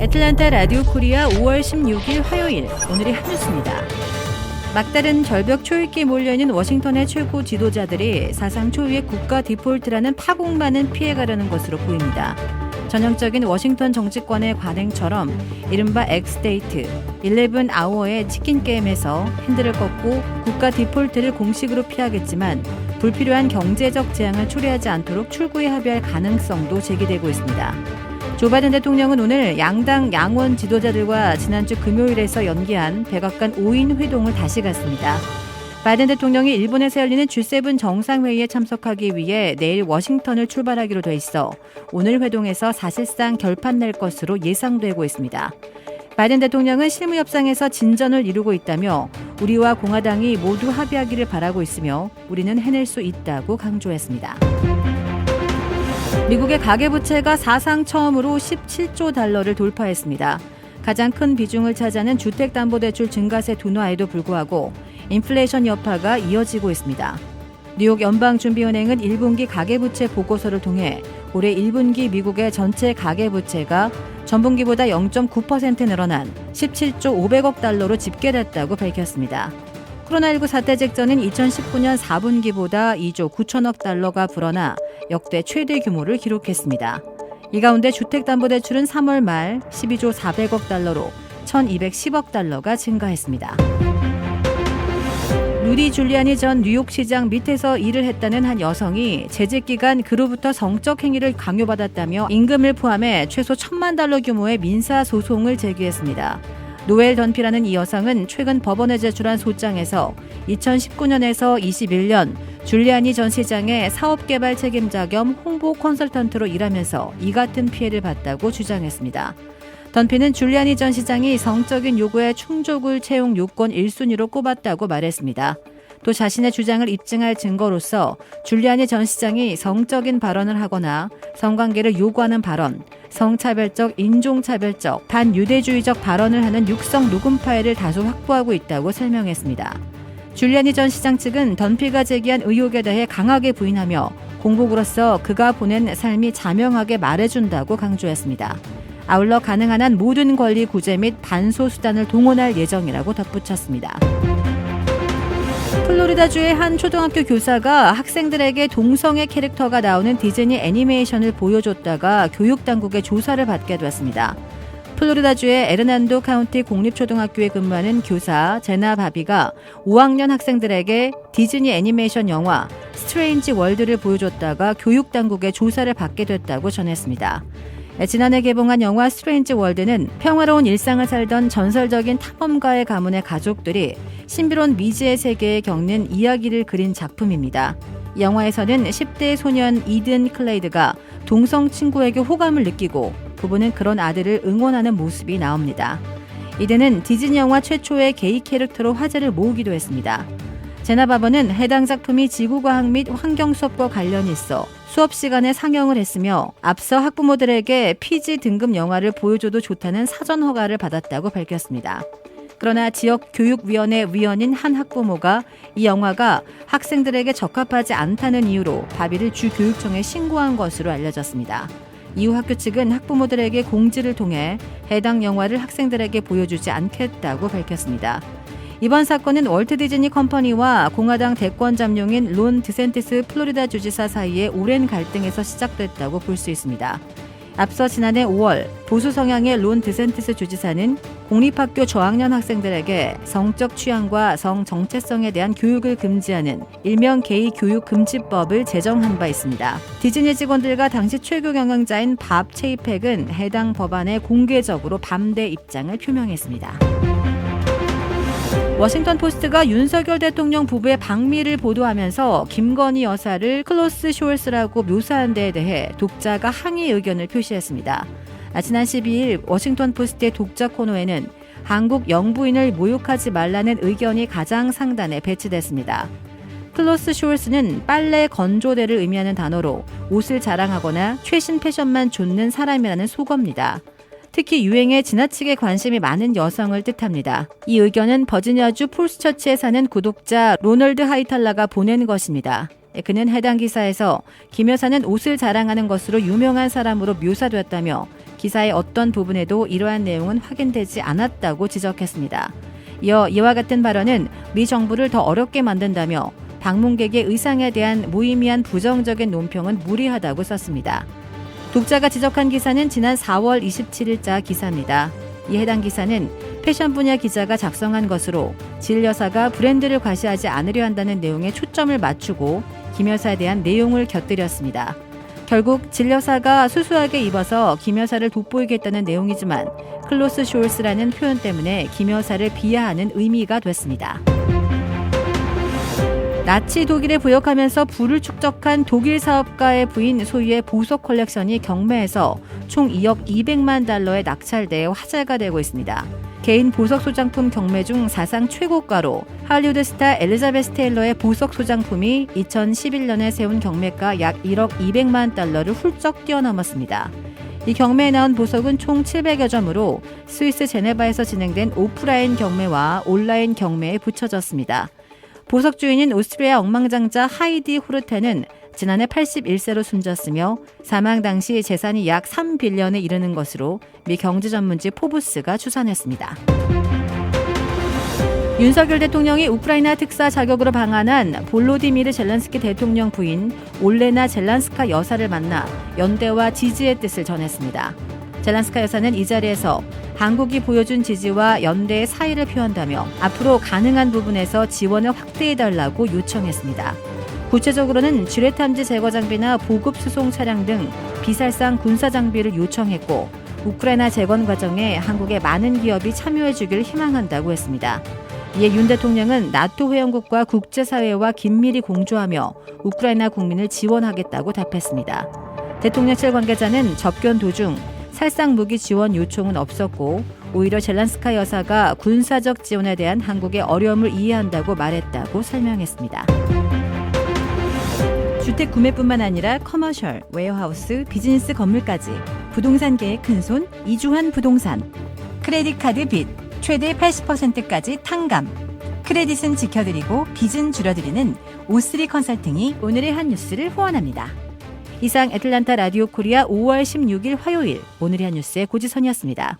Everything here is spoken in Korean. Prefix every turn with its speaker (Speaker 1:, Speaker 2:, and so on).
Speaker 1: 애틀랜타 라디오 코리아 5월 16일 화요일, 오늘의 한 뉴스입니다. 막다른 절벽 초읽기에 몰려있는 워싱턴의 최고 지도자들이 사상 초유의 국가 디폴트라는 파국만은 피해가려는 것으로 보입니다. 전형적인 워싱턴 정치권의 관행처럼 이른바 엑스데이트, 11아워의 치킨 게임에서 핸들을 꺾고 국가 디폴트를 공식으로 피하겠지만 불필요한 경제적 재앙을 초래하지 않도록 출구에 합의할 가능성도 제기되고 있습니다. 조 바이든 대통령은 오늘 양당 양원 지도자들과 지난주 금요일에서 연기한 백악관 5인 회동을 다시 갔습니다. 바이든 대통령이 일본에서 열리는 G7 정상회의에 참석하기 위해 내일 워싱턴을 출발하기로 돼 있어 오늘 회동에서 사실상 결판 낼 것으로 예상되고 있습니다. 바이든 대통령은 실무 협상에서 진전을 이루고 있다며 우리와 공화당이 모두 합의하기를 바라고 있으며 우리는 해낼 수 있다고 강조했습니다. 미국의 가계부채가 사상 처음으로 17조 달러를 돌파했습니다. 가장 큰 비중을 차지하는 주택담보대출 증가세 둔화에도 불구하고 인플레이션 여파가 이어지고 있습니다. 뉴욕 연방준비은행은 1분기 가계부채 보고서를 통해 올해 1분기 미국의 전체 가계부채가 전분기보다 0.9% 늘어난 17조 500억 달러로 집계됐다고 밝혔습니다. 코로나19 사태 직전인 2019년 4분기보다 2조 9천억 달러가 불어나 역대 최대 규모를 기록했습니다. 이 가운데 주택담보대출은 3월 말 12조 400억 달러로 1,210억 달러가 증가했습니다. 루디 줄리아니 전 뉴욕시장 밑에서 일을 했다는 한 여성이 재직 기간 그로부터 성적 행위를 강요받았다며 임금을 포함해 최소 1,000만 달러 규모의 민사 소송을 제기했습니다. 노엘 던피라는 이 여성은 최근 법원에 제출한 소장에서 2019년에서 21년 줄리아니 전 시장의 사업개발 책임자 겸 홍보 컨설턴트로 일하면서 이 같은 피해를 봤다고 주장했습니다. 던피는 줄리아니 전 시장이 성적인 요구에 충족을 채용 요건 1순위로 꼽았다고 말했습니다. 또 자신의 주장을 입증할 증거로서 줄리아니 전 시장이 성적인 발언을 하거나 성관계를 요구하는 발언, 성차별적, 인종차별적, 반유대주의적 발언을 하는 육성 녹음 파일을 다수 확보하고 있다고 설명했습니다. 줄리아니 전 시장 측은 던피가 제기한 의혹에 대해 강하게 부인하며 공복으로서 그가 보낸 삶이 자명하게 말해준다고 강조했습니다. 아울러 가능한 한 모든 권리 구제 및 반소 수단을 동원할 예정이라고 덧붙였습니다. 플로리다주의 한 초등학교 교사가 학생들에게 동성애 캐릭터가 나오는 디즈니 애니메이션을 보여줬다가 교육당국의 조사를 받게 됐습니다. 플로리다주의 에르난도 카운티 공립초등학교에 근무하는 교사 제나 바비가 5학년 학생들에게 디즈니 애니메이션 영화 스트레인지 월드를 보여줬다가 교육당국의 조사를 받게 됐다고 전했습니다. 지난해 개봉한 영화 스트레인지 월드는 평화로운 일상을 살던 전설적인 탐험가의 가문의 가족들이 신비로운 미지의 세계에 겪는 이야기를 그린 작품입니다. 이 영화에서는 10대 소년 이든 클레이드가 동성 친구에게 호감을 느끼고 부부는 그런 아들을 응원하는 모습이 나옵니다. 이든은 디즈니 영화 최초의 게이 캐릭터로 화제를 모으기도 했습니다. 제나 바버는 해당 작품이 지구과학 및 환경 수업과 관련이 있어 수업 시간에 상영을 했으며 앞서 학부모들에게 PG 등급 영화를 보여줘도 좋다는 사전 허가를 받았다고 밝혔습니다. 그러나 지역교육위원회 위원인 한 학부모가 이 영화가 학생들에게 적합하지 않다는 이유로 바비를 주교육청에 신고한 것으로 알려졌습니다. 이후 학교 측은 학부모들에게 공지를 통해 해당 영화를 학생들에게 보여주지 않겠다고 밝혔습니다. 이번 사건은 월트 디즈니 컴퍼니와 공화당 대권 잠룡인 론 드샌티스 플로리다 주지사 사이의 오랜 갈등에서 시작됐다고 볼 수 있습니다. 앞서 지난해 5월 보수 성향의 론 드샌티스 주지사는 공립학교 저학년 학생들에게 성적 취향과 성 정체성에 대한 교육을 금지하는 일명 게이 교육 금지법을 제정한 바 있습니다. 디즈니 직원들과 당시 최고 경영자인 밥 체이팩은 해당 법안에 공개적으로 반대 입장을 표명했습니다. 워싱턴 포스트가 윤석열 대통령 부부의 방미를 보도하면서 김건희 여사를 클로스 숄스라고 묘사한 데에 대해 독자가 항의 의견을 표시했습니다. 지난 12일 워싱턴 포스트의 독자 코너에는 한국 영부인을 모욕하지 말라는 의견이 가장 상단에 배치됐습니다. 클로스 숄스는 빨래 건조대를 의미하는 단어로 옷을 자랑하거나 최신 패션만 좇는 사람이라는 속어입니다. 특히 유행에 지나치게 관심이 많은 여성을 뜻합니다. 이 의견은 버지니아주 폴스처치에 사는 구독자 로널드 하이탈라가 보낸 것입니다. 그는 해당 기사에서 김 여사는 옷을 자랑하는 것으로 유명한 사람으로 묘사되었다며 기사의 어떤 부분에도 이러한 내용은 확인되지 않았다고 지적했습니다. 이어 이와 같은 발언은 미 정부를 더 어렵게 만든다며 방문객의 의상에 대한 무의미한 부정적인 논평은 무리하다고 썼습니다. 독자가 지적한 기사는 지난 4월 27일자 기사입니다. 이 해당 기사는 패션 분야 기자가 작성한 것으로 질 여사가 브랜드를 과시하지 않으려 한다는 내용에 초점을 맞추고 김 여사에 대한 내용을 곁들였습니다. 결국 질 여사가 수수하게 입어서 김 여사를 돋보이겠다는 내용이지만 클로스 숄스라는 표현 때문에 김 여사를 비하하는 의미가 됐습니다. 나치 독일에 부역하면서 부를 축적한 독일 사업가의 부인 소유의 보석 컬렉션이 경매에서 총 2억 200만 달러에 낙찰돼 화제가 되고 있습니다. 개인 보석 소장품 경매 중 사상 최고가로 할리우드 스타 엘리자베스 테일러의 보석 소장품이 2011년에 세운 경매가 약 1억 200만 달러를 훌쩍 뛰어넘었습니다. 이 경매에 나온 보석은 총 700여 점으로 스위스 제네바에서 진행된 오프라인 경매와 온라인 경매에 붙여졌습니다. 보석 주인인 오스트리아 억만장자 하이디 후르테는 지난해 81세로 숨졌으며 사망 당시 재산이 약 3빌리언에 이르는 것으로 미 경제 전문지 포브스가 추산했습니다. 윤석열 대통령이 우크라이나 특사 자격으로 방한한 볼로디미르 젤렌스키 대통령 부인 올레나 젤란스카 여사를 만나 연대와 지지의 뜻을 전했습니다. 젤란스카 여사는 이 자리에서 한국이 보여준 지지와 연대의 사의를 표한다며 앞으로 가능한 부분에서 지원을 확대해달라고 요청했습니다. 구체적으로는 지뢰 탐지 제거 장비나 보급 수송 차량 등 비살상 군사 장비를 요청했고 우크라이나 재건 과정에 한국의 많은 기업이 참여해주길 희망한다고 했습니다. 이에 윤 대통령은 나토 회원국과 국제사회와 긴밀히 공조하며 우크라이나 국민을 지원하겠다고 답했습니다. 대통령실 관계자는 접견 도중 살상 무기 지원 요청은 없었고 오히려 젤란스카 여사가 군사적 지원에 대한 한국의 어려움을 이해한다고 말했다고 설명했습니다. 주택 구매뿐만 아니라 커머셜, 웨어하우스, 비즈니스 건물까지 부동산계의 큰손 이주환 부동산. 크레딧 카드 빚 최대 80%까지 탕감. 크레딧은 지켜드리고 빚은 줄여드리는 O3 컨설팅이 오늘의 한 뉴스를 후원합니다. 이상 애틀란타 라디오 코리아 5월 16일 화요일 오늘의 한 뉴스의 고지선이었습니다.